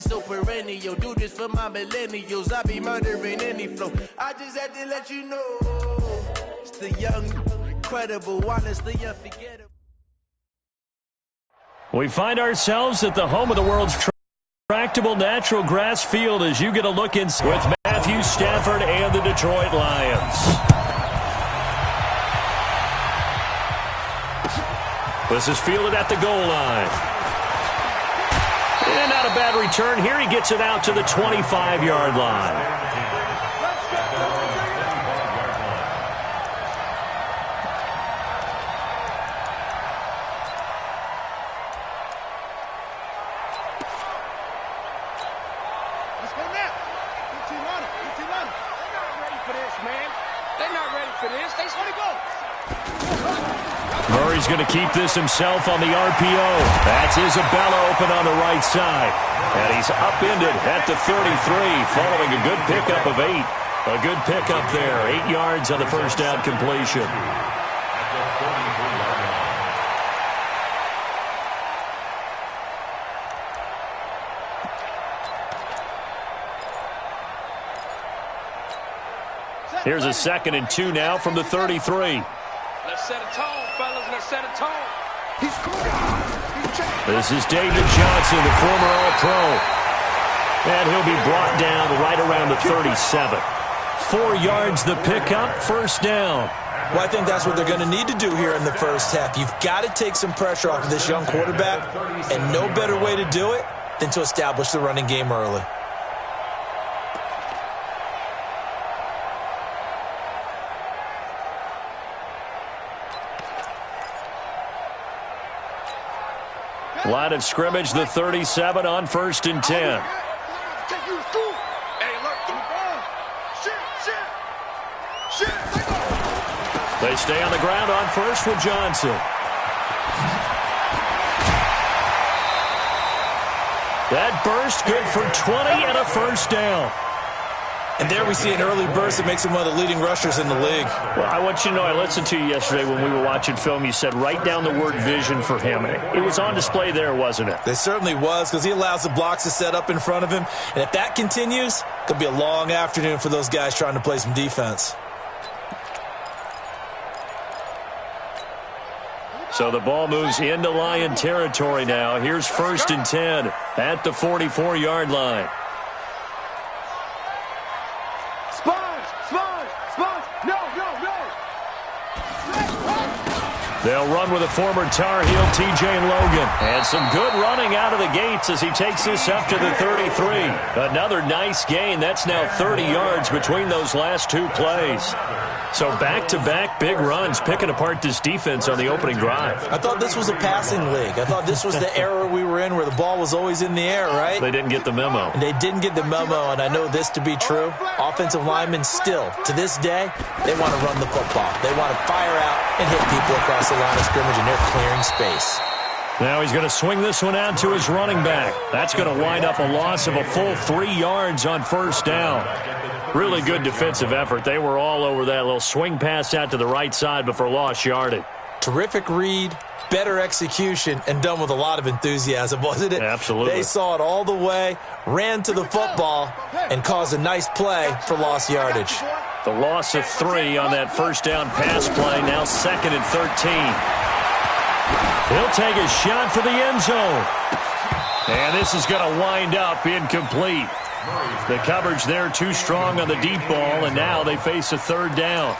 So perennial, do this for my millennials. I be murdering any flow. I just had to let you know, it's the young, incredible, honestly unforgettable. We find ourselves at the home of the world's tractable natural grass field as you get a look in with Matthew Stafford and the Detroit Lions. This is fielded at the goal line. And not a bad return here. He gets it out to the 25-yard line. Murray's going to keep this himself on the RPO. That's Isabella open on the right side. And he's upended at the 33 following a good pickup of 8. A good pickup there. 8 yards on the first down completion. Here's a 2nd and 2 now from the 33. Let's set a tone, fellas. Let's set a tone. This is David Johnson, the former All-Pro. And he'll be brought down right around the 37. 4 yards the pickup, first down. Well, I think that's what they're going to need to do here in the first half. You've got to take some pressure off of this young quarterback, and no better way to do it than to establish the running game early. Line of scrimmage, the 37 on 1st and 10. They stay on the ground on 1st with Johnson. That burst good for 20 and a first down. And there we see an early burst that makes him one of the leading rushers in the league. Well, I want you to know, I listened to you yesterday when we were watching film. You said write down the word vision for him. It was on display there, wasn't it? It certainly was, because he allows the blocks to set up in front of him. And if that continues, it could be a long afternoon for those guys trying to play some defense. So the ball moves into Lion territory now. Here's 1st and 10 at the 44-yard line. They'll run with a former Tar Heel, TJ Logan. And some good running out of the gates as he takes this up to the 33. Another nice gain. That's now 30 yards between those last 2 plays. So back-to-back big runs, picking apart this defense on the opening drive. I thought this was a passing league. I thought this was the era we were in where the ball was always in the air, right? They didn't get the memo. And they didn't get the memo, and I know this to be true. Offensive linemen still, to this day, they want to run the football. They want to fire out and hit people across the line of scrimmage, and they're clearing space. Now he's going to swing this one out to his running back. That's going to wind up a loss of a full 3 yards on first down. Really good defensive effort. They were all over that little swing pass out to the right side before lost yardage. Terrific read, better execution, and done with a lot of enthusiasm, wasn't it? Absolutely. They saw it all the way, ran to the football, and caused a nice play for lost yardage. The loss of 3 on that first down pass play, now 2nd and 13. He'll take a shot for the end zone. And this is going to wind up incomplete. The coverage there too strong on the deep ball, and now they face a 3rd down.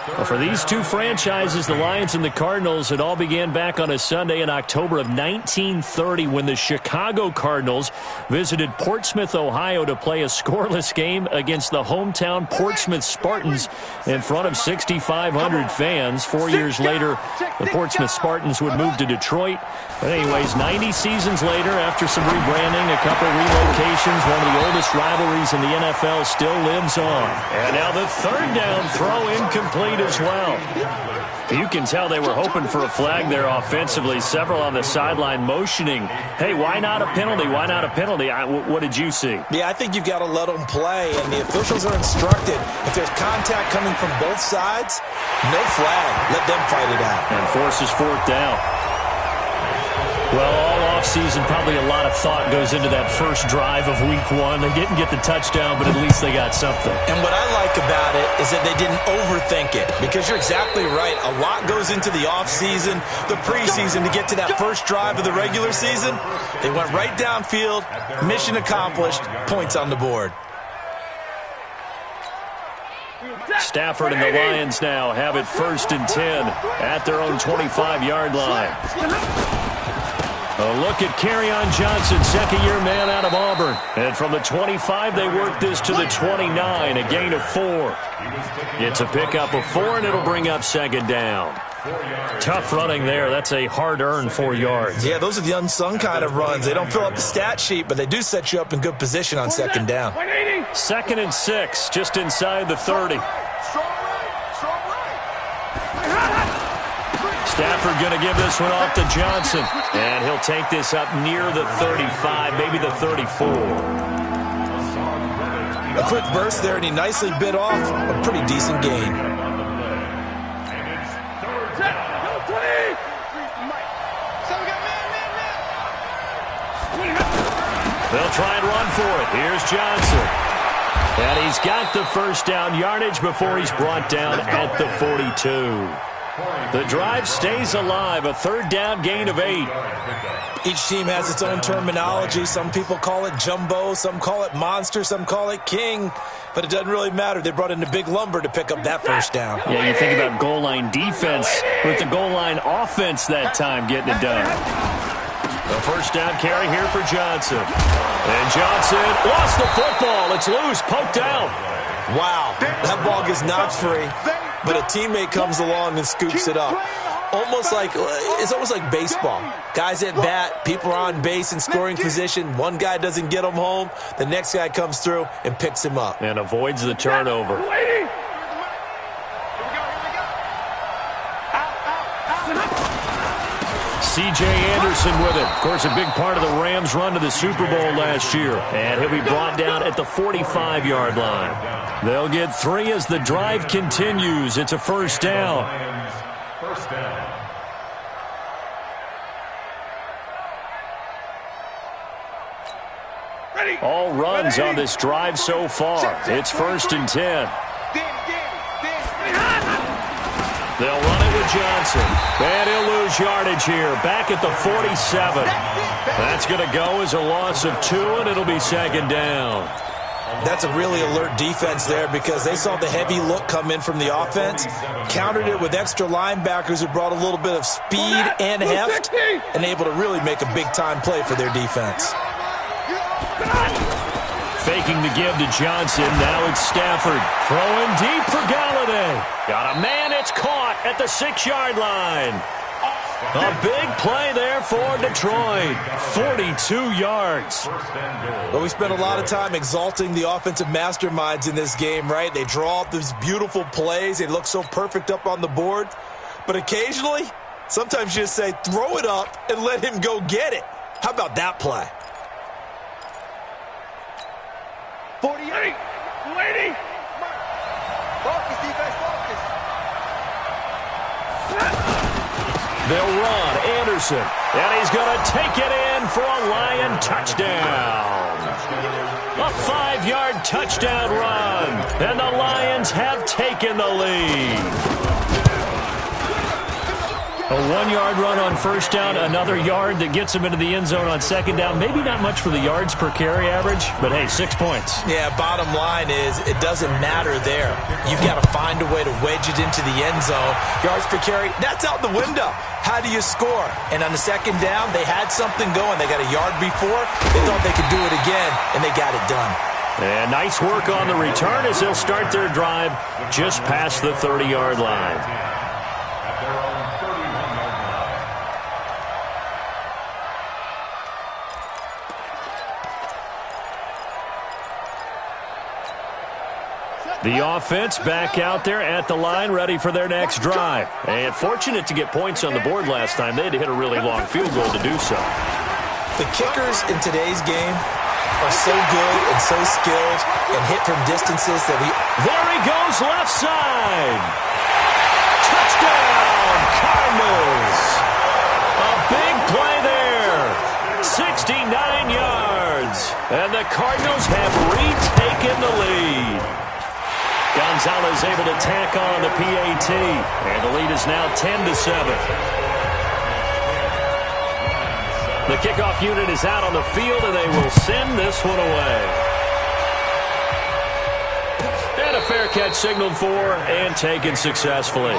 Well, for these two franchises, the Lions and the Cardinals, it all began back on a Sunday in October of 1930 when the Chicago Cardinals visited Portsmouth, Ohio to play a scoreless game against the hometown Portsmouth Spartans in front of 6,500 fans. 4 years later, the Portsmouth Spartans would move to Detroit. But anyways, 90 seasons later, after some rebranding, a couple relocations, one of the oldest rivalries in the NFL still lives on. And now the 3rd down throw incomplete as well. You can tell they were hoping for a flag there offensively. Several on the sideline motioning, hey, why not a penalty? Why not a penalty? What did you see? Yeah, I think you've got to let them play, and the officials are instructed. If there's contact coming from both sides, no flag. Let them fight it out. And forces 4th down. Well, all offseason, probably a lot of thought goes into that first drive of week one. They didn't get the touchdown, but at least they got something. And what I like about it is that they didn't overthink it, because you're exactly right. A lot goes into the offseason, the preseason, to get to that first drive of the regular season. They went right downfield, mission accomplished, points on the board. Stafford and the Lions now have it 1st and 10 at their own 25-yard line. A look at Kerryon Johnson, second-year man out of Auburn. And from the 25, they work this to the 29, a gain of 4. It's a pickup of 4, and it'll bring up 2nd down. Tough running there. That's a hard-earned 4 yards. Yeah, those are the unsung kind of runs. They don't fill up the stat sheet, but they do set you up in good position on 2nd down. 2nd and 6, just inside the 30. Stafford going to give this one off to Johnson. And he'll take this up near the 35, maybe the 34. A quick burst there, and he nicely bit off a pretty decent gain. They'll try and run for it. Here's Johnson. And he's got the first down yardage before he's brought down at the 42. The drive stays alive, a 3rd down gain of 8. Each team has its own terminology. Some people call it jumbo, some call it monster, some call it king. But it doesn't really matter. They brought in a big lumber to pick up that first down. Yeah, you think about goal line defense with the goal line offense that time getting it done. The first down carry here for Johnson. And Johnson lost the football. It's loose, poked out. Wow, that ball gets knocked free, but a teammate comes along and scoops it up. It's almost like baseball. Guys at bat, people are on base in scoring position. One guy doesn't get him home. The next guy comes through and picks him up. And avoids the turnover. C.J. Anderson with it. Of course, a big part of the Rams' run to the Super Bowl last year. And he'll be brought down at the 45-yard line. They'll get 3 as the drive continues. It's a 1st down. All runs on this drive so far. It's 1st and 10. They'll run it with Johnson. And he'll lose yardage here. Back at the 47. That's going to go as a loss of 2, and it'll be 2nd down. That's a really alert defense there, because they saw the heavy look come in from the offense, countered it with extra linebackers who brought a little bit of speed and heft, and able to really make a big-time play for their defense. Faking the give to Johnson. Now it's Stafford. Throwing deep for Galladay. Got a man. It's caught at the 6-yard line. A big play there for Detroit. 42 yards. Well, we spent a lot of time exalting the offensive masterminds in this game, right? They draw up these beautiful plays. They look so perfect up on the board. But occasionally, sometimes you just say, throw it up and let him go get it. How about that play? 48. Lady. Focus, defense, focus. They'll run. Anderson. And he's going to take it in for a Lion touchdown. A 5-yard touchdown run. And the Lions have taken the lead. A 1-yard run on 1st down, another yard that gets him into the end zone on 2nd down. Maybe not much for the yards per carry average, but hey, 6 points. Yeah, bottom line is it doesn't matter there. You've got to find a way to wedge it into the end zone. Yards per carry, that's out the window. How do you score? And on the 2nd down, they had something going. They got a yard before. They thought they could do it again, and they got it done. And nice work on the return as they'll start their drive just past the 30-yard line. The offense back out there at the line, ready for their next drive. And fortunate to get points on the board last time. They had to hit a really long field goal to do so. The kickers in today's game are so good and so skilled and hit from distances that There he goes, left side. Touchdown, Cardinals. A big play there. yards. And the Cardinals have retaken the lead. Gonzalez able to tack on the PAT. And the lead is now 10-7. The kickoff unit is out on the field, and they will send this one away. And a fair catch signaled for and taken successfully.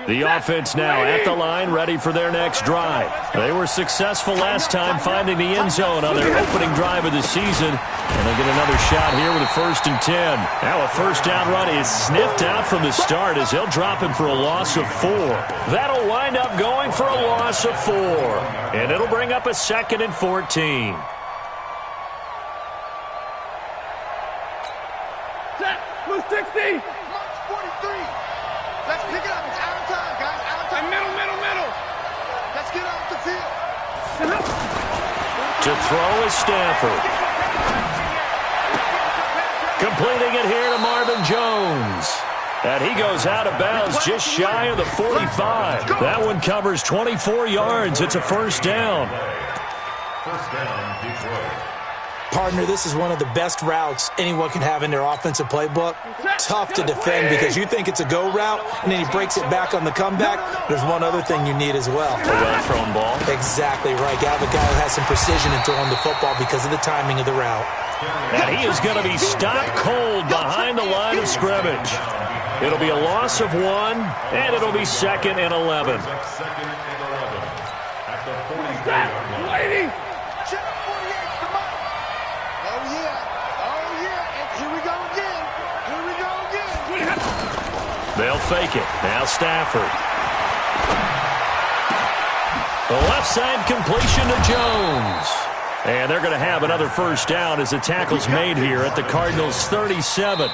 The offense now at the line, ready for their next drive. They were successful last time finding the end zone on their opening drive of the season. And they'll get another shot here with a 1st and 10. Now a first down run is sniffed out from the start as they'll drop him for a loss of 4. That'll wind up going for a loss of 4. And it'll bring up a 2nd and 14. Set, move 60. March 43. Let's pick it up. It's out of time, guys. Out of time. Middle. Let's get off the field. To throw is Stafford. Completing it here to Marvin Jones. And he goes out of bounds just shy of the 45. That one covers 24 yards. It's a first down. First down, Detroit. Partner, this is one of the best routes anyone can have in their offensive playbook. Tough to defend because you think it's a go route, and then he breaks it back on the comeback. There's one other thing you need as well. A well-thrown ball. Exactly right. You have a guy who has some precision in throwing the football because of the timing of the route. And he is going to be stopped cold behind the line of scrimmage. It'll be a loss of 1, and it'll be 2nd and 11. 2nd and 11 at the 43-yard line. They'll fake it. Now Stafford. The left side completion to Jones. And they're going to have another first down as the tackle's made here at the Cardinals' 37.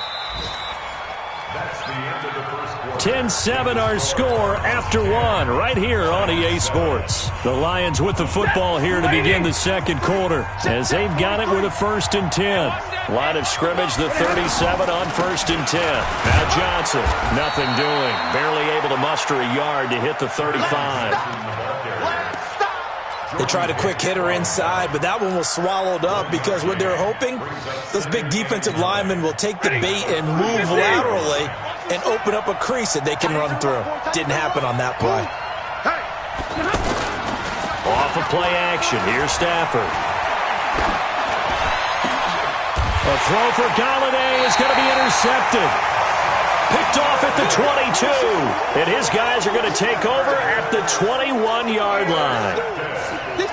That's the end of the first quarter. 10-7 our score after 1 right here on EA Sports. The Lions with the football here to begin the second quarter as they've got it with a 1st and 10. Line of scrimmage, the 37 on 1st and 10. Now Johnson, nothing doing. Barely able to muster a yard to hit the 35. They tried a quick hitter inside, but that one was swallowed up because what they're hoping, those big defensive linemen will take the bait and move laterally and open up a crease that they can run through. Didn't happen on that play. Off of play action. Here's Stafford. A throw for Galladay is going to be intercepted. Picked off at the 22. And his guys are going to take over at the 21-yard line.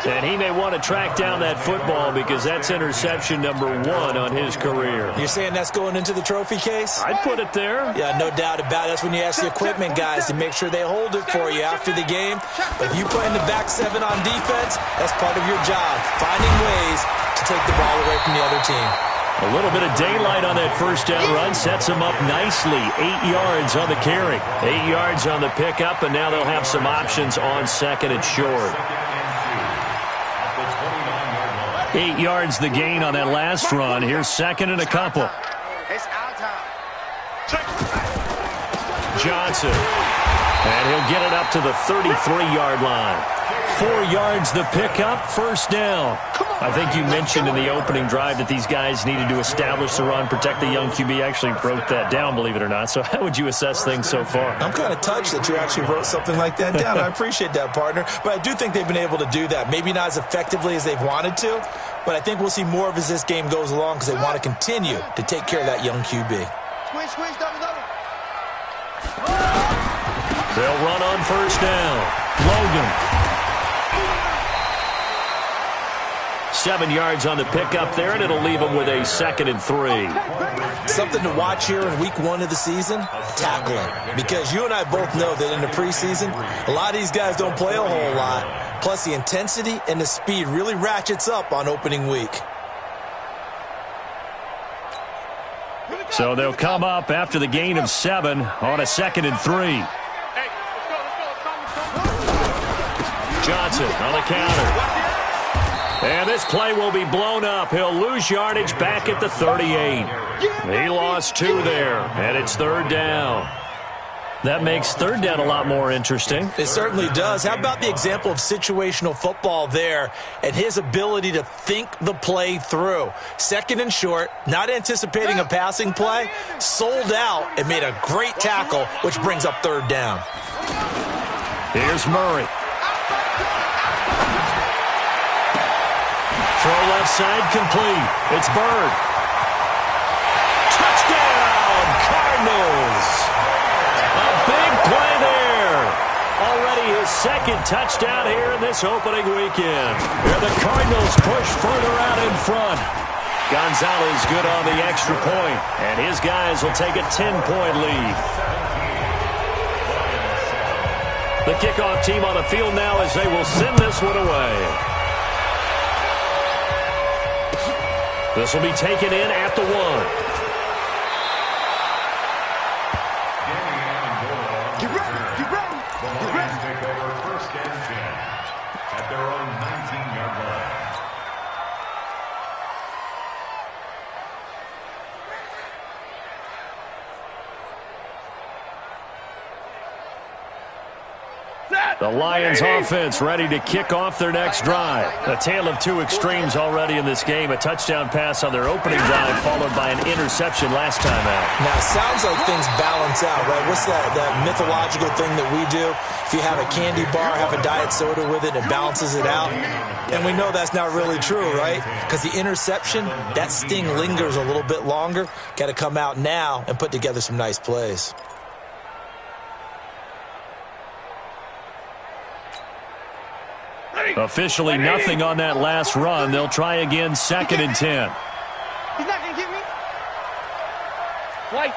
And he may want to track down that football because that's interception number 1 on his career. You're saying that's going into the trophy case? I'd put it there. Yeah, no doubt about it. That's when you ask the equipment guys to make sure they hold it for you after the game. But if you play in the back 7 on defense, that's part of your job, finding ways to take the ball away from the other team. A little bit of daylight on that first down run sets them up nicely. 8 yards on the carry. 8 yards on the pickup, and now they'll have some options on 2nd and short. 8 yards the gain on that last run. Here's 2nd and a couple. Johnson. And he'll get it up to the 33-yard line. 4 yards the pickup, first down. I think you mentioned in the opening drive that these guys needed to establish the run, protect the young QB. Actually wrote that down, believe it or not. So how would you assess things so far? I'm kind of touched that you actually wrote something like that down. I appreciate that, partner. But I do think they've been able to do that. Maybe not as effectively as they've wanted to, but I think we'll see more of as this game goes along because they want to continue to take care of that young QB. Squeeze, double. They'll run on first down. Logan. 7 yards on the pickup there, and it'll leave them with a 2nd and 3. Something to watch here in week 1 of the season, tackling. Because you and I both know that in the preseason, a lot of these guys don't play a whole lot. Plus, the intensity and the speed really ratchets up on opening week. So they'll come up after the gain of 7 on a 2nd and 3. Johnson on the counter. And this play will be blown up. He'll lose yardage back at the 38. He lost 2 there, and it's 3rd down. That makes 3rd down a lot more interesting. It certainly does. How about the example of situational football there and his ability to think the play through? 2nd and short, not anticipating a passing play, sold out and made a great tackle, which brings up 3rd down. Here's Murray. Throw left side complete. It's Bird. Touchdown, Cardinals. A big play there. Already his 2nd touchdown here in this opening weekend. Here the Cardinals push further out in front. Gonzalez good on the extra point, and his guys will take a 10-point lead. The kickoff team on the field now as they will send this one away. This will be taken in at the 1. Get ready, get ready. The Lions take over 1st and 10 at their own 19-yard line. The Lions offense ready to kick off their next drive. A tale of 2 extremes already in this game. A touchdown pass on their opening drive followed by an interception last time out. Now, it sounds like things balance out, right? What's that mythological thing that we do? If you have a candy bar, have a diet soda with it, it balances it out. And we know that's not really true, right? Because the interception, that sting lingers a little bit longer. Got to come out now and put together some nice plays. Officially nothing on that last run. They'll try again 2nd and 10. He's not going to get me. White.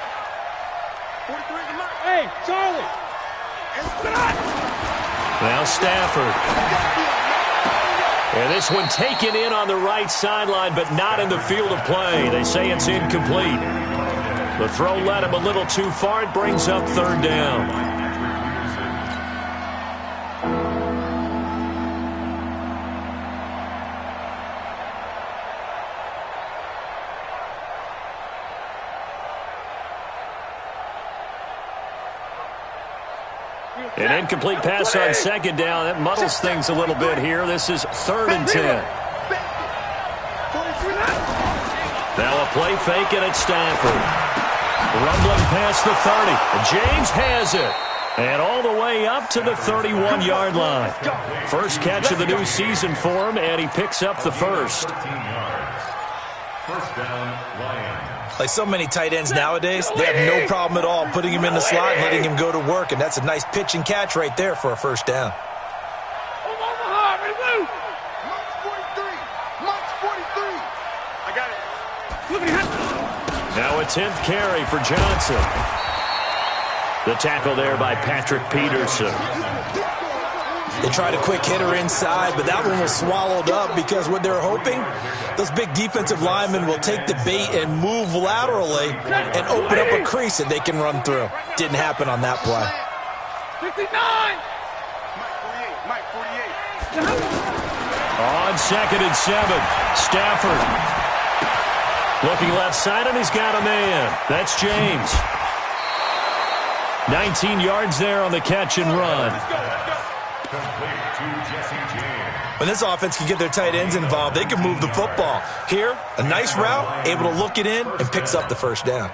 43 to Murray. Hey, Charlie. Now Stafford. And this one taken in on the right sideline, but not in the field of play. They say it's incomplete. The throw led him a little too far. It brings up 3rd down. An incomplete pass on 2nd down. That muddles things a little bit here. This is 3rd and 10. Now a play fake, and it's Stafford. Rumbling past the 30. James has it. And all the way up to the 31-yard line. First catch of the new season for him, and he picks up the 1st. 1st down, Lions. Like so many tight ends nowadays, they have no problem at all putting him in the slot and letting him go to work. And that's a nice pitch and catch right there for a 1st down. Omaha, ready to move. March 43. I got it. Now a 10th carry for Johnson. The tackle there by Patrick Peterson. They tried a quick hitter inside, but that one was swallowed up because what they're hoping, those big defensive linemen will take the bait and move laterally and open up a crease that they can run through. Didn't happen on that play. 59. Mike 48. On 2nd and 7, Stafford. Looking left side, and he's got a man. That's James. 19 yards there on the catch and run. When this offense can get their tight ends involved, they can move the football. Here, a nice route, able to look it in, and picks up the 1st down.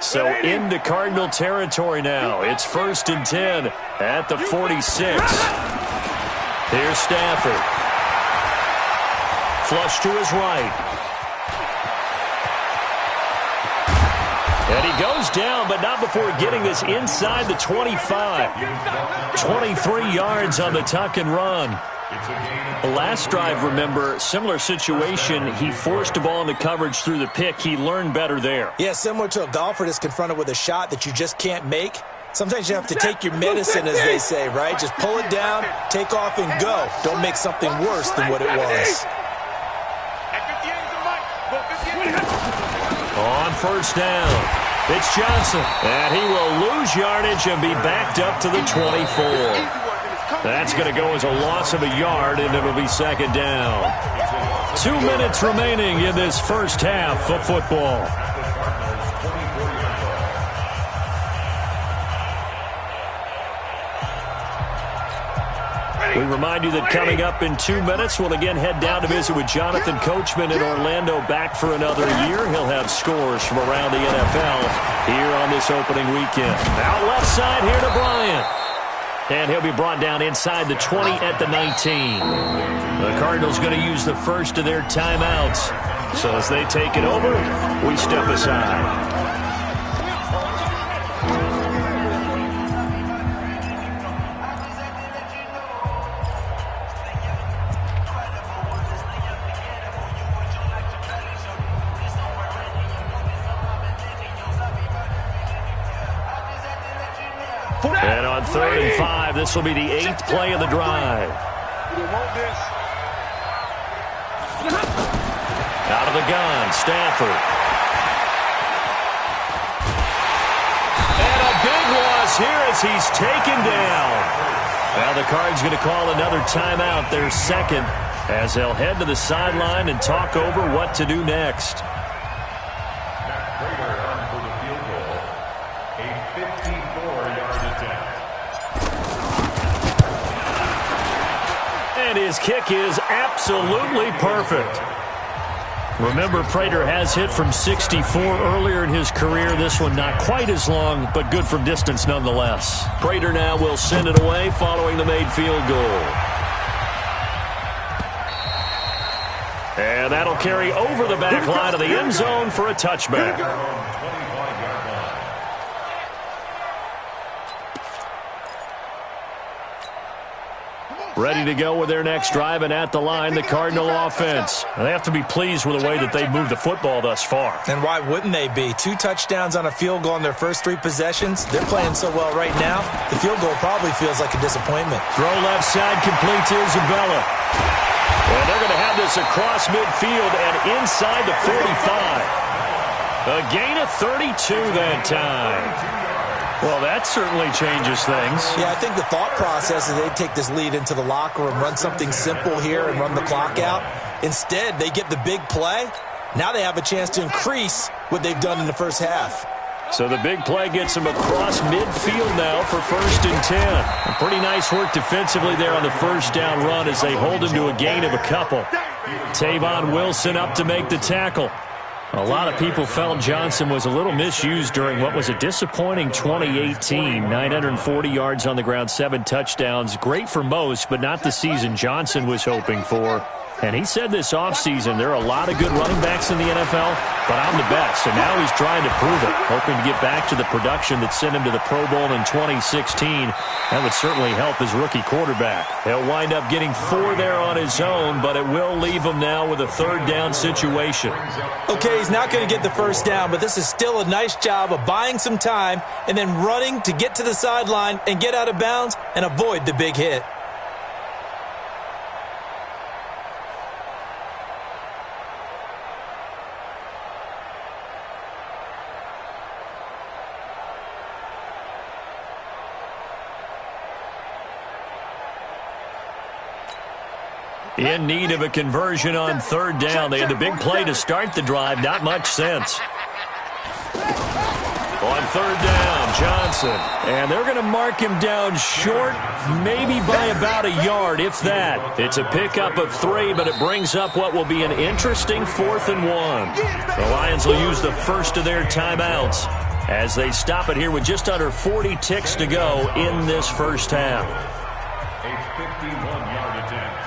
So into Cardinal territory now. It's 1st and 10 at the 46. Here's Stafford. Flush to his right. And he goes down, but not before getting this inside the 25. 23 yards on the tuck and run. Last drive, remember, similar situation. He forced a ball into coverage through the pick. He learned better there. Yeah, similar to a golfer that's confronted with a shot that you just can't make. Sometimes you have to take your medicine, as they say, right? Just pull it down, take off, and go. Don't make something worse than what it was. At 58. on first down. It's Johnson, and he will lose yardage and be backed up to the 24. That's going to go as a loss of a yard, and it'll be second down. 2 minutes remaining in this first half of football. We remind you that coming up in 2 minutes, we'll again head down to visit with Jonathan Coachman in Orlando, back for another year. He'll have scores from around the NFL here on this opening weekend. Out left side here to Bryant. And he'll be brought down inside the 20 at the 19. The Cardinals going to use the first of their timeouts. So as they take it over, we step aside. And on 3rd and 5, this will be the 8th play of the drive. Out of the gun, Stafford. And a big loss here as he's taken down. Now the Cards going to call another timeout, their second, as they'll head to the sideline and talk over what to do next. And his kick is absolutely perfect. Remember, Prater has hit from 64 earlier in his career. This one not quite as long, but good from distance nonetheless. Prater now will send it away following the made field goal. And that'll carry over the back line of the end zone for a touchback. Ready to go with their next drive, and at the line, the Cardinal offense. They have to be pleased with the way that they've moved the football thus far. And why wouldn't they be? 2 touchdowns on a field goal in their first 3 possessions. They're playing so well right now, the field goal probably feels like a disappointment. Throw left side, complete to Isabella. And they're going to have this across midfield and inside the 45. A gain of 32 that time. Well, that certainly changes things. Yeah, I think the thought process is they'd take this lead into the locker room, run something simple here and run the clock out. Instead, they get the big play. Now they have a chance to increase what they've done in the first half. So the big play gets them across midfield now for 1st and 10. A pretty nice work defensively there on the first down run as they hold him to a gain of a couple. Tavon Wilson up to make the tackle. A lot of people felt Johnson was a little misused during what was a disappointing 2018. 940 yards on the ground, 7 touchdowns. Great for most, but not the season Johnson was hoping for. And he said this offseason, there are a lot of good running backs in the NFL, but I'm the best. And now he's trying to prove it, hoping to get back to the production that sent him to the Pro Bowl in 2016. That would certainly help his rookie quarterback. He'll wind up getting 4 there on his own, but it will leave him now with a 3rd down situation. Okay, he's not going to get the first down, but this is still a nice job of buying some time and then running to get to the sideline and get out of bounds and avoid the big hit. In need of a conversion on 3rd down. They had the big play to start the drive. Not much sense. On 3rd down, Johnson. And they're going to mark him down short, maybe by about a yard, if that. It's a pickup of 3, but it brings up what will be an interesting 4th and 1. The Lions will use the first of their timeouts as they stop it here with just under 40 ticks to go in this first half. A 51-yard attempt.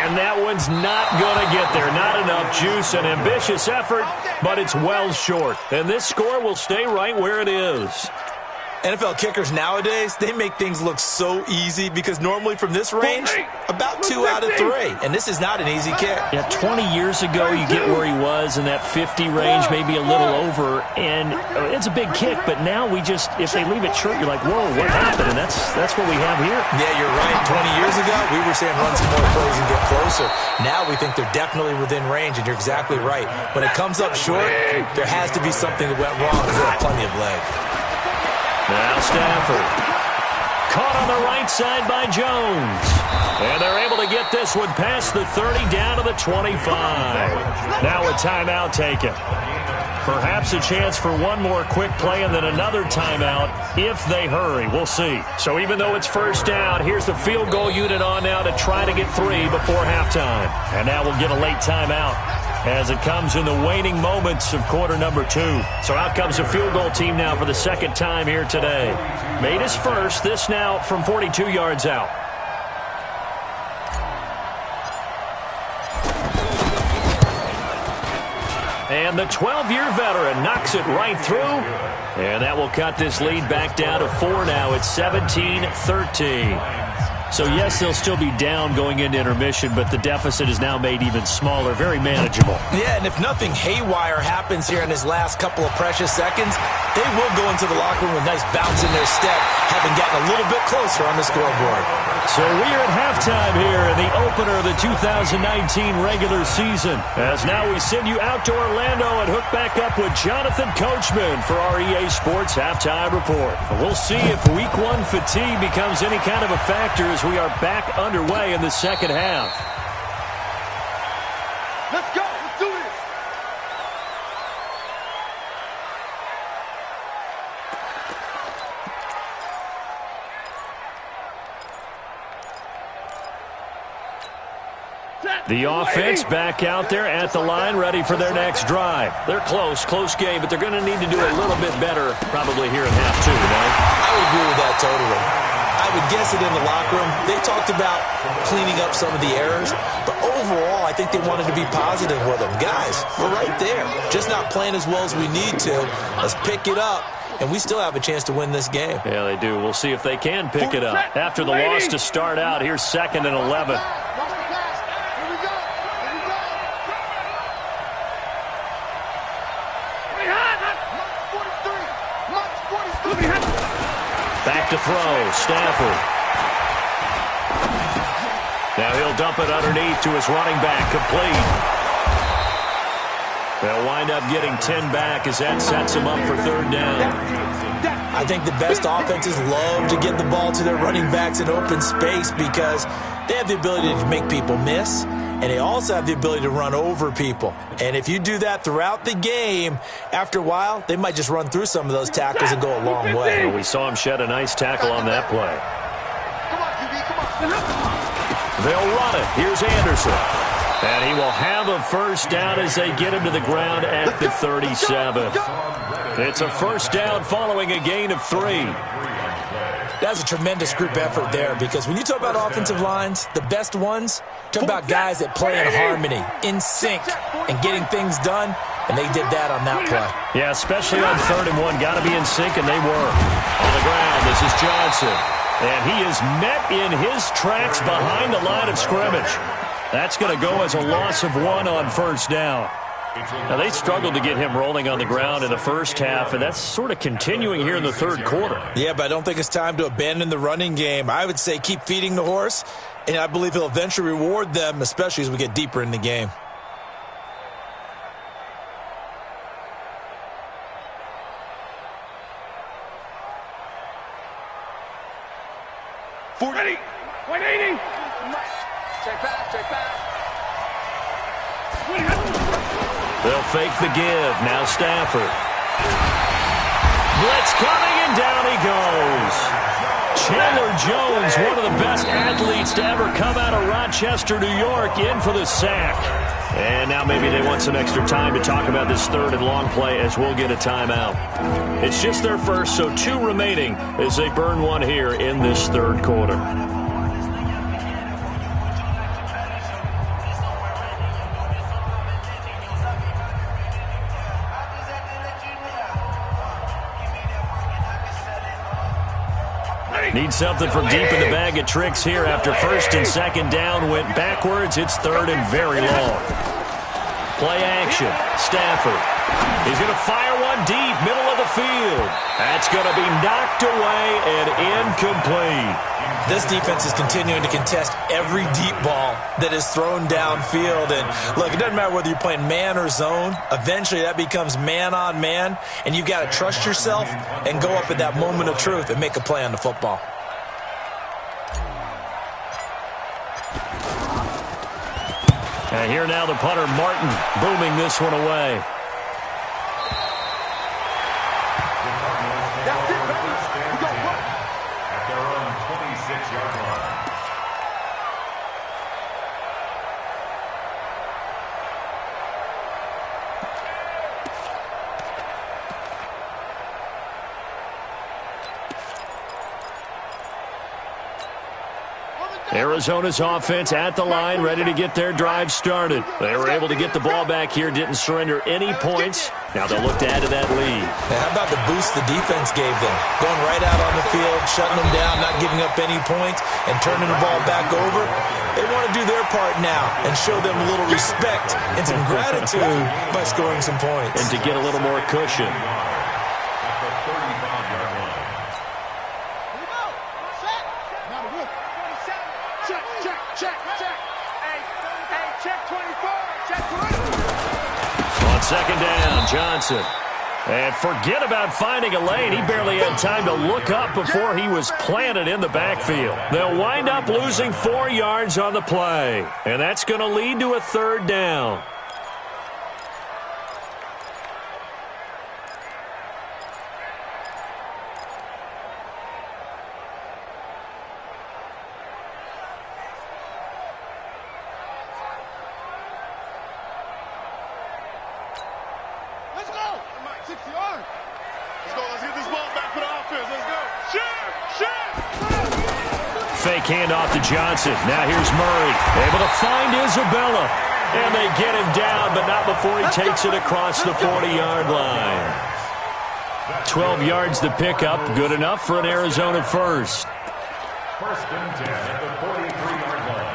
And that one's not going to get there. Not enough juice. An ambitious effort, but it's well short. And this score will stay right where it is. NFL kickers nowadays, they make things look so easy because normally from this range, about 2 out of 3. And this is not an easy kick. Yeah, 20 years ago, you get where he was in that 50 range, maybe a little over, and it's a big kick. But now we just, if they leave it short, you're like, whoa, what happened? And that's what we have here. Yeah, you're right. 20 years ago, we were saying run some more plays and get closer. Now we think they're definitely within range, and you're exactly right. When it comes up short, there has to be something that went wrong because they have plenty of leg. Now Stafford. Caught on the right side by Jones. And they're able to get this one past the 30 down to the 25. Now a timeout taken. Perhaps a chance for one more quick play and then another timeout if they hurry. We'll see. So even though it's first down, here's the field goal unit on now to try to get 3 before halftime. And now we'll get a late timeout as it comes in the waning moments of quarter number 2. So out comes the field goal team now for the second time here today. Made his first, this now from 42 yards out. And the 12-year veteran knocks it right through. And that will cut this lead back down to 4 now. It's 17-13. So, yes, they'll still be down going into intermission, but the deficit is now made even smaller, very manageable. Yeah, and if nothing haywire happens here in his last couple of precious seconds, they will go into the locker room with a nice bounce in their step, having gotten a little bit closer on the scoreboard. So we are at halftime here in the opener of the 2019 regular season. As now we send you out to Orlando and hook back up with Jonathan Coachman for our EA Sports Halftime Report. We'll see if Week 1 fatigue becomes any kind of a factor as we are back underway in the second half. Let's go. Let's do this. The offense back out there at the line, ready for their next drive. They're close game, but they're going to need to do a little bit better probably here in half 2, right? I would agree with that totally. I would guess it in the locker room. They talked about cleaning up some of the errors, but overall, I think they wanted to be positive with them. Guys, we're right there. Just not playing as well as we need to. Let's pick it up, and we still have a chance to win this game. Yeah, they do. We'll see if they can pick it up. After the loss to start out, here's 2nd and 11. Back to throw, Stafford. Now he'll dump it underneath to his running back, complete. They'll wind up getting 10 back as that sets him up for 3rd down. I think the best offenses love to get the ball to their running backs in open space because they have the ability to make people miss, and they also have the ability to run over people. And if you do that throughout the game, after a while, they might just run through some of those tackles and go a long way. Well, we saw him shed a nice tackle on that play. They'll run it. Here's Anderson. And he will have a first down as they get him to the ground at the 37. It's a first down following a gain of 3. That's a tremendous group effort there because when you talk about offensive lines, the best ones, talk about guys that play in harmony, in sync, and getting things done, and they did that on that play. Yeah, especially on 3rd and 1. Got to be in sync, and they were. On the ground, this is Johnson. And he is met in his tracks behind the line of scrimmage. That's going to go as a loss of 1 on first down. Now, they struggled to get him rolling on the ground in the first half, and that's sort of continuing here in the 3rd quarter. Yeah, but I don't think it's time to abandon the running game. I would say keep feeding the horse, and I believe he'll eventually reward them, especially as we get deeper in the game. Ready. 180. Check back. They'll fake the give. Now Stafford. Blitz coming, and down he goes. Chandler Jones, one of the best athletes to ever come out of Rochester, New York, in for the sack. And now maybe they want some extra time to talk about this 3rd and long play as we'll get a timeout. It's just their first, so 2 remaining as they burn 1 here in this 3rd quarter. Need something from deep in the bag of tricks here after first and second down went backwards. It's third and very long. Play action. Stafford. He's going to fire one deep, middle of the field. That's going to be knocked away and incomplete. This defense is continuing to contest every deep ball that is thrown downfield. And look, it doesn't matter whether you're playing man or zone. Eventually that becomes man on man, and you've got to trust yourself and go up at that moment of truth and make a play on the football. And here now the punter, Martin, booming this one away. At their own 26-yard line. Arizona's offense at the line, ready to get their drive started. They were able to get the ball back here, didn't surrender any points. Now they'll look to add to that lead. Now, how about the boost the defense gave them? Going right out on the field, shutting them down, not giving up any points, and turning the ball back over. They want to do their part now and show them a little respect and some gratitude by scoring some points. And to get a little more cushion. At the 35-yard line. On second down, Johnson. And forget about finding a lane. He barely had time to look up before he was planted in the backfield. They'll wind up losing 4 yards on the play. And that's going to lead to a third down. Fake handoff to Johnson. Now here's Murray. Able to find Isabella. And they get him down, but not before he takes it across the 40-yard line. 12 yards to pick up. Good enough for an Arizona first. First and 10 at the 43-yard line.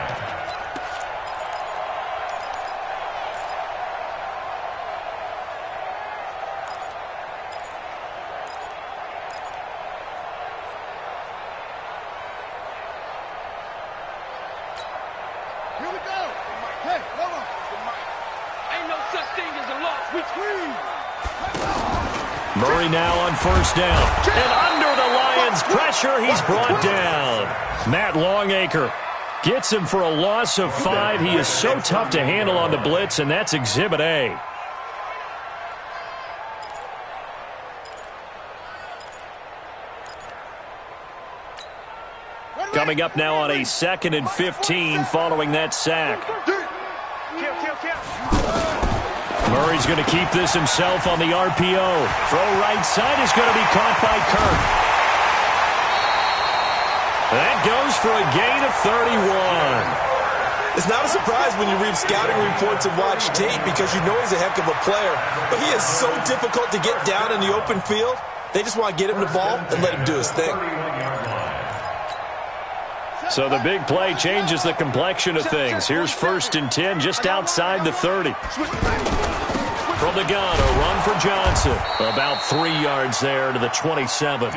Murray now on first down. And under the Lions' pressure, he's brought down. Matt Longacre gets him for a loss of 5. He is so tough to handle on the blitz, and that's Exhibit A. Coming up now on a 2nd and 15 following that sack. Murray's going to keep this himself on the RPO. Throw right side is going to be caught by Kirk. That goes for a gain of 31. It's not a surprise when you read scouting reports and watch tape because you know he's a heck of a player. But he is so difficult to get down in the open field. They just want to get him the ball and let him do his thing. So the big play changes the complexion of things. Here's first and 10 just outside the 30. From the gun, a run for Johnson. About 3 yards there to the 27.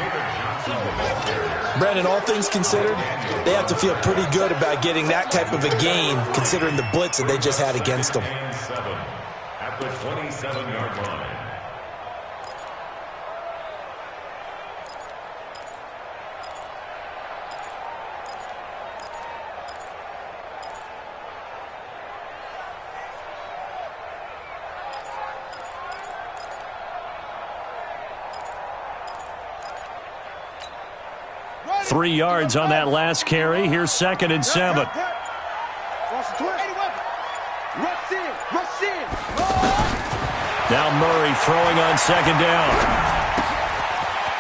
Brandon, all things considered, they have to feel pretty good about getting that type of a gain considering the blitz that they just had against them. At the 27-yard line. Three yards on that last carry. Here's 2nd and 7. Now Murray throwing on second down.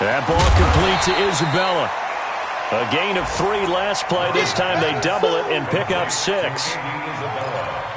That ball complete to Isabella. A gain of 3 last play. This time they double it and pick up 6.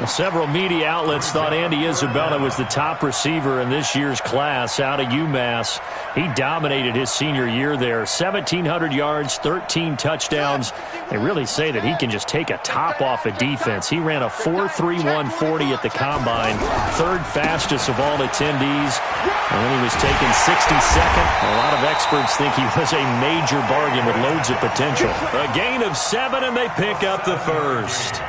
Several media outlets thought Andy Isabella was the top receiver in this year's class out of UMass. He dominated his senior year there. 1,700 yards, 13 touchdowns. They really say that he can just take a top off a defense. He ran a 4.31 40 at the Combine, third fastest of all attendees. And when he was taken 62nd, a lot of experts think he was a major bargain with loads of potential. A gain of 7, and they pick up the first.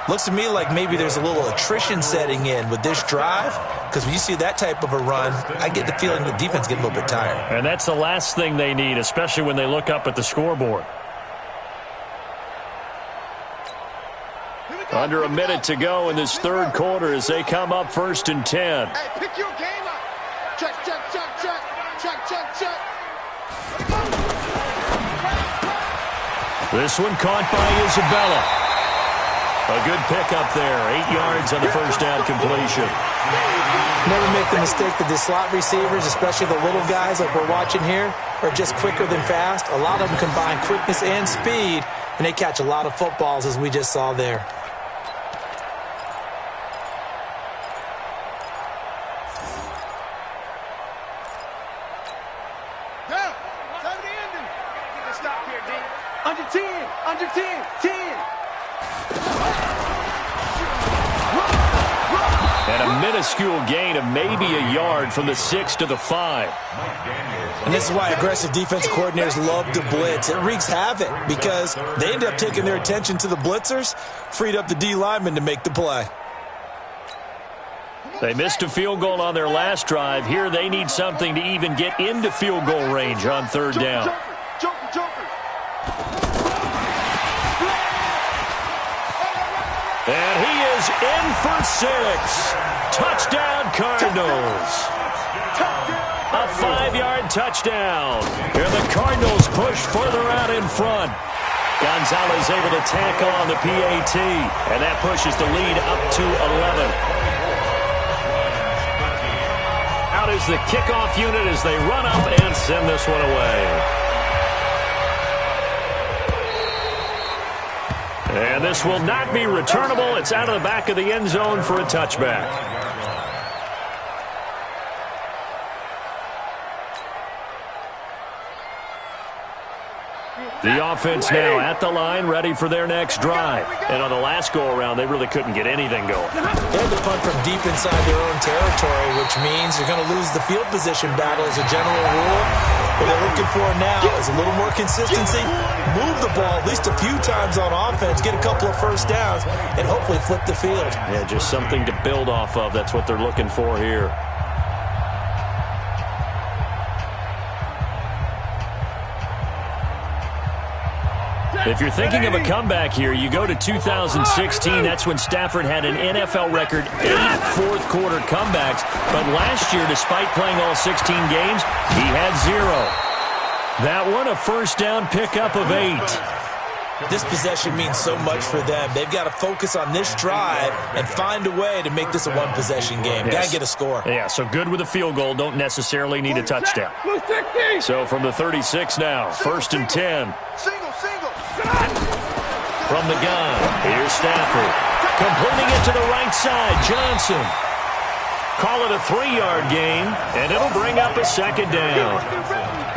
Looks to me like maybe there's a little attrition setting in with this drive, because when you see that type of a run, I get the feeling the defense getting a little bit tired. And that's the last thing they need, especially when they look up at the scoreboard. Under a minute to go in this third quarter as they come up 1st and 10. Hey, pick your game up. Check, check, check, check. Check, check, check. This one caught by Isabella. A good pickup there. 8 yards on the first down completion. Never make the mistake that the slot receivers, especially the little guys like we're watching here, are just quicker than fast. A lot of them combine quickness and speed, and they catch a lot of footballs, as we just saw there. Under 10, under 10, 10. And a minuscule gain of maybe a yard from the 6 to the 5. And this is why aggressive defensive coordinators love to blitz. It wreaks havoc because they end up taking their attention to the blitzers, freed up the D lineman to make the play. They missed a field goal on their last drive. Here they need something to even get into field goal range on 3rd down. And he is in for 6. Touchdown, Cardinals. A 5-yard touchdown. Here the Cardinals push further out in front. Gonzalez able to tackle on the PAT, and that pushes the lead up to 11. Out is the kickoff unit as they run up and send this one away. And this will not be returnable. It's out of the back of the end zone for a touchback. The offense now at the line, ready for their next drive. And on the last go-around, they really couldn't get anything going. They had to punt from deep inside their own territory, which means you're going to lose the field position battle as a general rule. What they're looking for now is a little more consistency, move the ball at least a few times on offense, get a couple of first downs, and hopefully flip the field. Yeah, just something to build off of. That's what they're looking for here. If you're thinking of a comeback here, you go to 2016. That's when Stafford had an NFL record 8 fourth-quarter comebacks. But last year, despite playing all 16 games, he had 0. That one, a first down pickup of 8. This possession means so much for them. They've got to focus on this drive and find a way to make this a one-possession game. Yes. Got to get a score. Yeah, so good with a field goal. Don't necessarily need a touchdown. So from the 36 now, 1st and 10. From the gun, here's Stafford. Completing it to the right side, Johnson. Call it a 3-yard gain, and it'll bring up a 2nd down.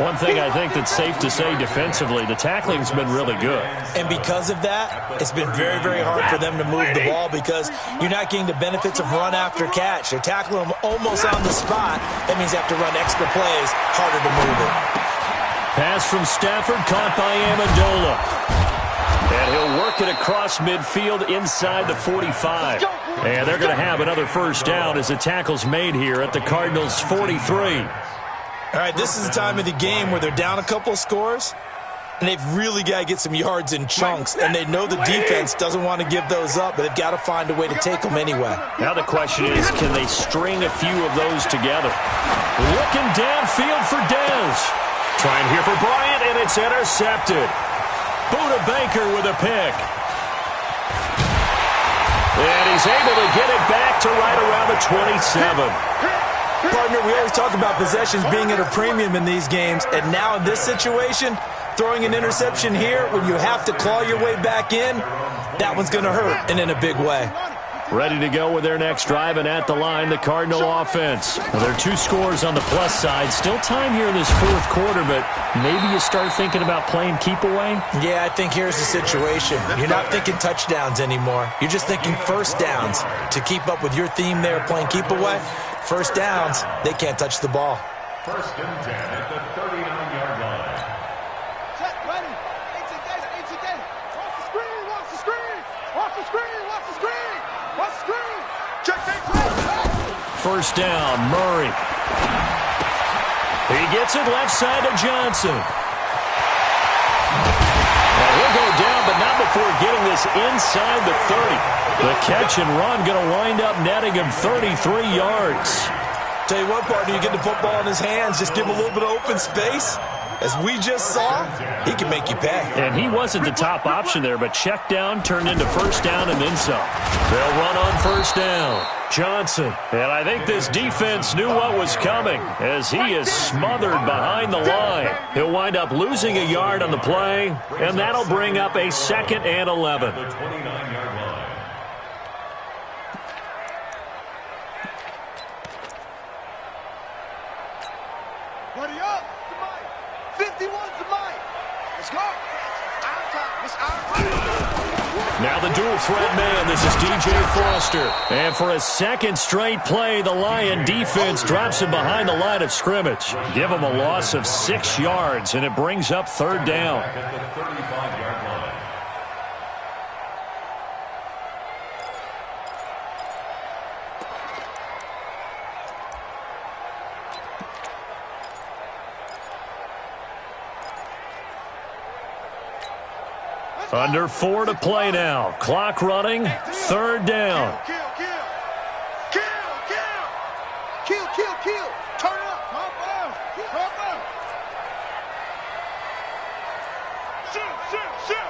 One thing I think that's safe to say defensively, the tackling's been really good. And because of that, it's been very, very hard for them to move the ball because you're not getting the benefits of run after catch. They're tackling them almost on the spot. That means you have to run extra plays, harder to move it. Pass from Stafford, caught by Amendola. And he'll work it across midfield inside the 45. And they're going to have another first down as the tackle's made here at the Cardinals' 43. All right, this is the time of the game where they're down a couple of scores, and they've really got to get some yards in chunks, and they know the defense doesn't want to give those up, but they've got to find a way to take them anyway. Now the question is, can they string a few of those together? Looking downfield for Dez. Trying here for Bryant, and it's intercepted. Buda Baker with a pick. And he's able to get it back to right around the 27. Partner, we always talk about possessions being at a premium in these games, and now in this situation, throwing an interception here when you have to claw your way back in, that one's going to hurt, and in a big way. ready to go with their next drive, and at the line, the Cardinal offense. Well, there are 2 scores on the plus side. Still time here in this 4th quarter, but maybe you start thinking about playing keep away? Yeah, I think here's the situation. You're not thinking touchdowns anymore. You're just thinking first downs. To keep up with your theme there, playing keep away, first downs, they can't touch the ball. 1st and 10 at the 39-yard line. Set, ready. H-again. Watch the screen. Watch the screen. Watch the screen. Watch the screen. Watch the screen. Check. 1st down, Murray. He gets it left side to Johnson. Well, he'll go down, but not before getting this inside the 30. The catch and run going to wind up netting him 33 yards. Tell you what, partner, you get the football in his hands, just give him a little bit of open space. As we just saw, he can make you pay. And he wasn't the top option there, but check down turned into 1st down and then some. They'll run on 1st down. Johnson. And I think this defense knew what was coming as he is smothered behind the line. He'll wind up losing a yard on the play, and that'll bring up a 2nd and 11. The 29-yard line. Ready up. 51's the mic. Let's go. Our time. It's our time. Now the dual threat man. This is DJ Foster. And for a 2nd straight play, the Lion defense drops him behind the line of scrimmage. Give him a loss of 6 yards, and it brings up 3rd down. Back at the 35-yard line. Under 4 to play now. Clock running. 3rd down. Kill. Turn it up. Pump up. Shoot.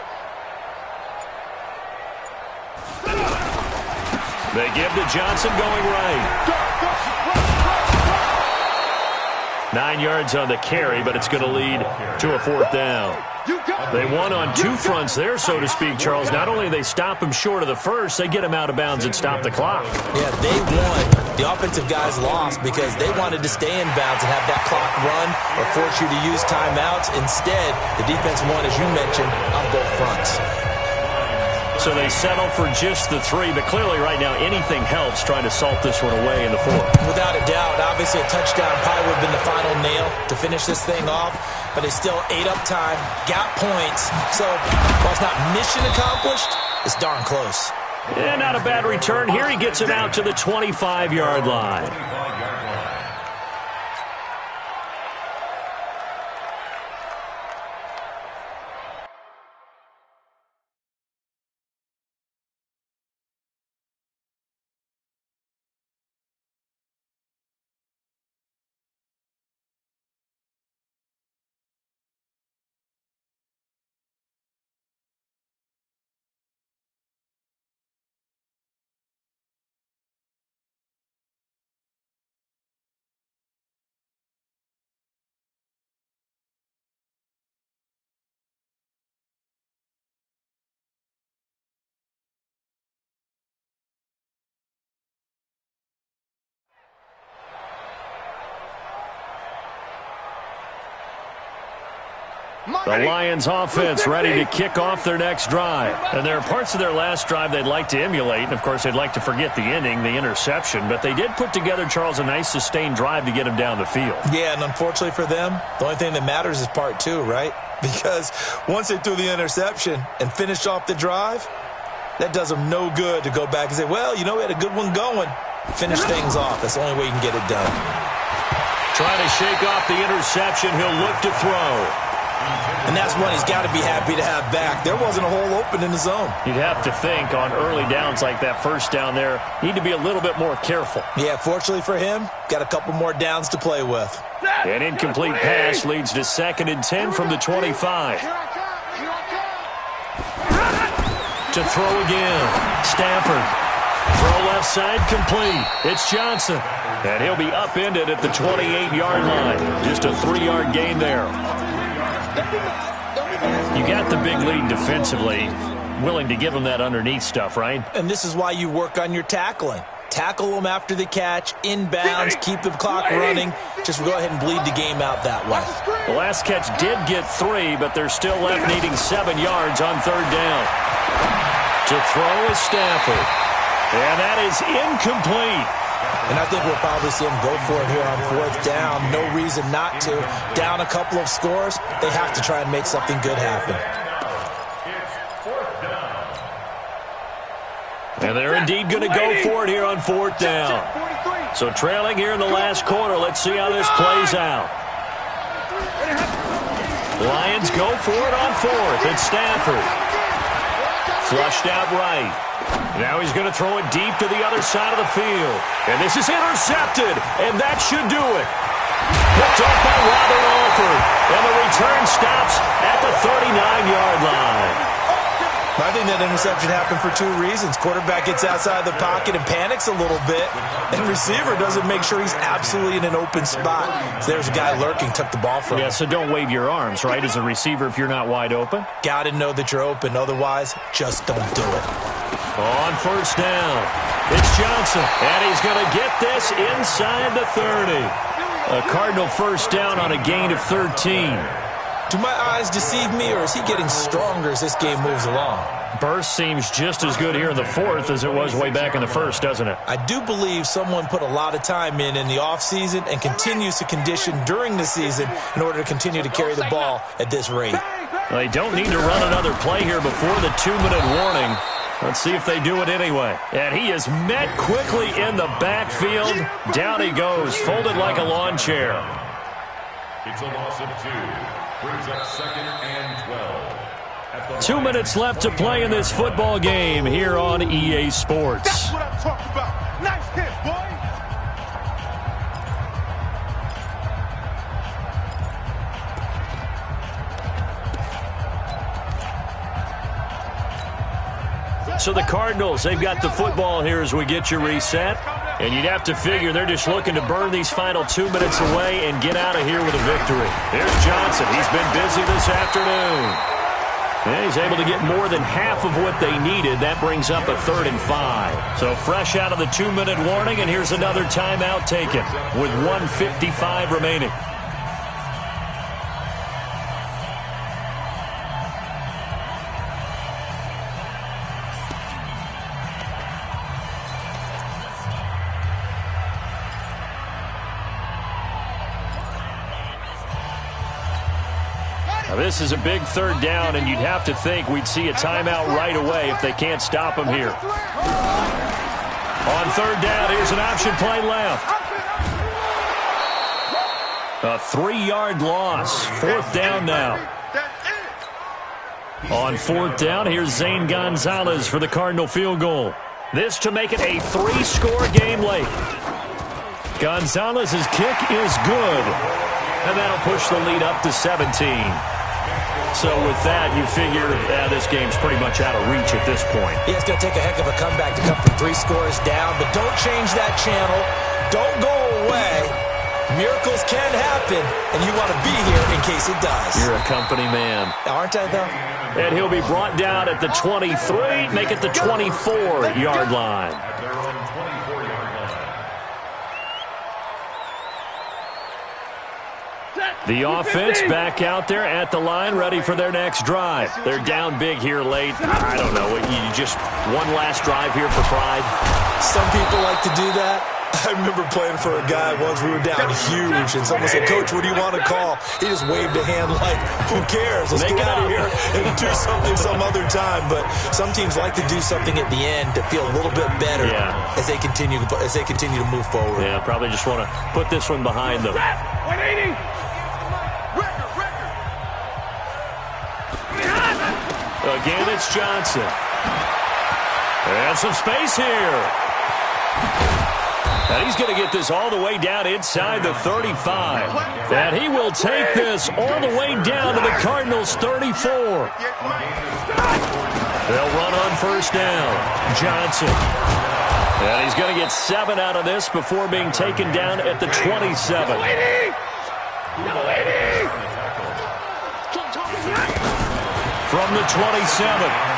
They give to Johnson going right. 9 yards on the carry, but it's going to lead to a 4th down. They won on 2 fronts there, so to speak, Charles. Not only they stop him short of the first, they get him out of bounds and stop the clock. Yeah, they won. The offensive guys lost because they wanted to stay in bounds and have that clock run or force you to use timeouts. Instead, the defense won, as you mentioned, on both fronts. So they settle for just the 3, but clearly right now anything helps trying to salt this one away in the 4th. Without a doubt, obviously a touchdown probably would have been the final nail to finish this thing off, but it's still ate up time, got points, so while it's not mission accomplished, it's darn close. And not a bad return here. He gets it out to the 25-yard line. The Lions offense ready to kick off their next drive. And there are parts of their last drive they'd like to emulate. And, of course, they'd like to forget the ending, the interception. But they did put together, Charles, a nice sustained drive to get him down the field. Yeah, and unfortunately for them, the only thing that matters is part 2, right? Because once they threw the interception and finished off the drive, that does them no good to go back and say, well, you know, we had a good one going. Finish things off. That's the only way you can get it done. Trying to shake off the interception. He'll look to throw. And that's one he's got to be happy to have back. There wasn't a hole open in the zone. You'd have to think on early downs like that first down there, need to be a little bit more careful. Yeah, fortunately for him, got a couple more downs to play with. An incomplete pass leads to 2nd and 10 from the 25. To throw again. Stafford. Throw left side complete. It's Johnson. And he'll be upended at the 28-yard line. Just a 3-yard gain there. You got the big lead defensively. willing to give him that underneath stuff, right? And this is why you work on your tackling. Tackle them after the catch, inbounds, keep the clock running. Just go ahead and bleed the game out that way. The last catch did get 3, but they're still left needing 7 yards on 3rd down. To throw is Stafford. And that is incomplete. And I think we'll probably see him go for it here on 4th down. No reason not to. Down a couple of scores, they have to try and make something good happen. And they're indeed going to go for it here on 4th down. So trailing here in the last quarter. Let's see how this plays out. Lions go for it on 4th. It's Stafford. Flushed out right. Now he's going to throw it deep to the other side of the field. And this is intercepted. And that should do it. Picked off by Robert Alford. And the return stops at the 39-yard line. I think that interception happened for 2 reasons. Quarterback gets outside the pocket and panics a little bit, and receiver doesn't make sure he's absolutely in an open spot. So there's a guy lurking, took the ball from him. Yeah, so don't wave your arms, right, as a receiver if you're not wide open? Got to know that you're open. Otherwise, just don't do it. On 1st down, it's Johnson, and he's going to get this inside the 30. A Cardinal 1st down on a gain of 13. Do my eyes deceive me, or is he getting stronger as this game moves along? Burst seems just as good here in the 4th as it was way back in the 1st, doesn't it? I do believe someone put a lot of time in the offseason and continues to condition during the season in order to continue to carry the ball at this rate. They don't need to run another play here before the 2-minute warning. Let's see if they do it anyway. And he is met quickly in the backfield. Down he goes, folded like a lawn chair. It's a loss of 2. Brings up 2nd and 12. 2 minutes left to play in this football game here on EA Sports. That's what I'm talking about. Nice hit, boy. So the Cardinals, they've got the football here as we get you reset. And you'd have to figure they're just looking to burn these final 2 minutes away and get out of here with a victory. There's Johnson. He's been busy this afternoon. And he's able to get more than half of what they needed. That brings up a 3rd and 5. So fresh out of the 2-minute warning, and here's another timeout taken with 1:55 remaining. This is a big 3rd down, and you'd have to think we'd see a timeout right away if they can't stop him here. On 3rd down, here's an option play left. A 3-yard loss. 4th down now. On 4th down, here's Zane Gonzalez for the Cardinal field goal. This to make it a 3-score game late. Gonzalez's kick is good, and that'll push the lead up to 17. So with that, you figure this game's pretty much out of reach at this point. Yeah, it's going to take a heck of a comeback to come from 3 scores down, but don't change that channel. Don't go away. Miracles can happen, and you want to be here in case it does. You're a company man. Aren't I, though? And he'll be brought down at the 23, make it the 24-yard line. The offense back out there at the line, ready for their next drive. They're down big here late. I don't know. You just one last drive here for pride? Some people like to do that. I remember playing for a guy once. We were down huge, and someone said, "Coach, what do you want to call?" He just waved a hand like, "Who cares? Let's get out of here and do something some other time." But some teams like to do something at the end to feel a little bit better as they continue to move forward. Yeah, probably just want to put this one behind them. 180. Again, it's Johnson. And some space here. And he's going to get this all the way down inside the 35. And he will take this all the way down to the Cardinals' 34. They'll run on 1st down. Johnson. And he's going to get 7 out of this before being taken down at the 27. from the 27.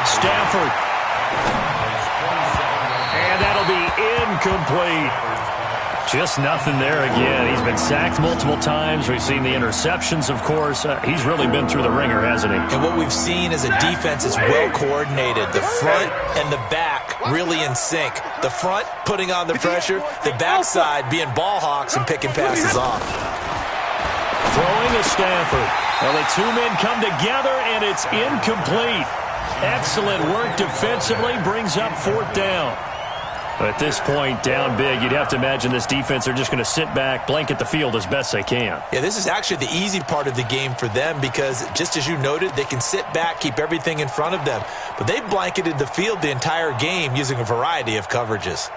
Stafford. And that'll be incomplete. Just nothing there again. He's been sacked multiple times. We've seen the interceptions, of course. He's really been through the ringer, hasn't he? And what we've seen is a defense that's well coordinated. The front and the back really in sync. The front putting on the pressure, the backside being ball hawks and picking passes off. Throwing to Stafford. Well, the two men come together, and it's incomplete. Excellent work defensively, brings up 4th down. But at this point, down big, you'd have to imagine this defense are just going to sit back, blanket the field as best they can. Yeah, this is actually the easy part of the game for them because, just as you noted, they can sit back, keep everything in front of them. But they've blanketed the field the entire game using a variety of coverages.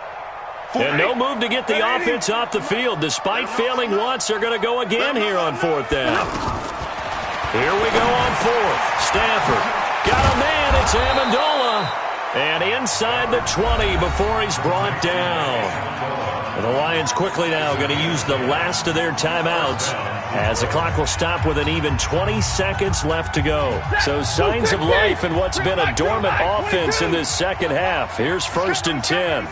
And no move to get the offense off the field. Despite failing once, they're going to go again here on 4th down. Here we go on 4th. Stafford got a man. It's Amendola. And inside the 20 before he's brought down. And the Lions quickly now going to use the last of their timeouts as the clock will stop with an even 20 seconds left to go. So signs of life in what's been a dormant offense in this second half. Here's 1st and 10.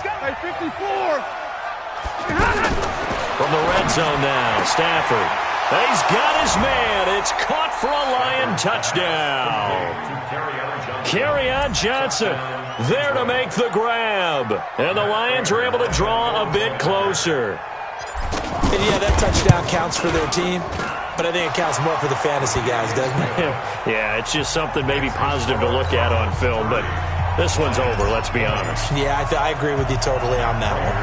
From the red zone now, Stafford. He's got his man. It's caught for a Lion touchdown. Kerryon Johnson there to make the grab. And the Lions are able to draw a bit closer. And yeah, that touchdown counts for their team, but I think it counts more for the fantasy guys, doesn't it? Yeah, it's just something maybe positive to look at on film, but this one's over, let's be honest. Yeah, I agree with you totally on that one.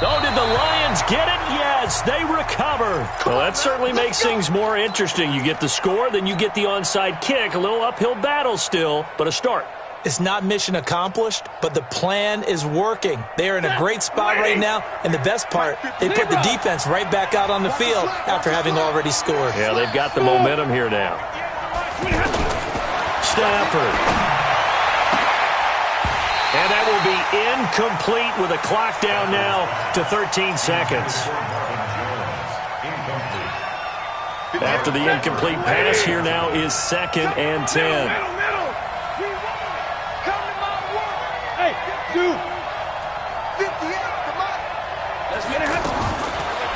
Oh, did the Lions get it? Yes, they recover. Well, that certainly makes things more interesting. You get the score, then you get the onside kick. A little uphill battle still, but a start. It's not mission accomplished, but the plan is working. They are in a great spot right now, and the best part, they put the defense right back out on the field after having already scored. Yeah, they've got the momentum here now. Stafford. And that will be incomplete with a clock down now to 13 seconds. After the incomplete pass, here now is 2nd and 10.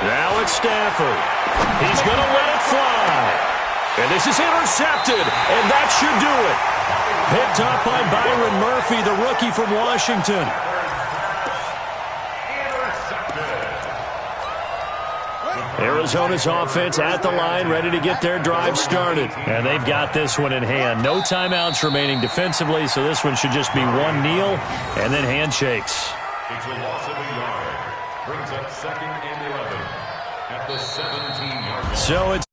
Now it's Stafford. He's going to let it fly. And this is intercepted, and that should do it. Picked up by Byron Murphy, the rookie from Washington. Arizona's offense at the line, ready to get their drive started. And they've got this one in hand. No timeouts remaining defensively, so this one should just be one kneel and then handshakes. It's a loss of a yard. Brings up 2nd and 11 at the 17-yard line. So it's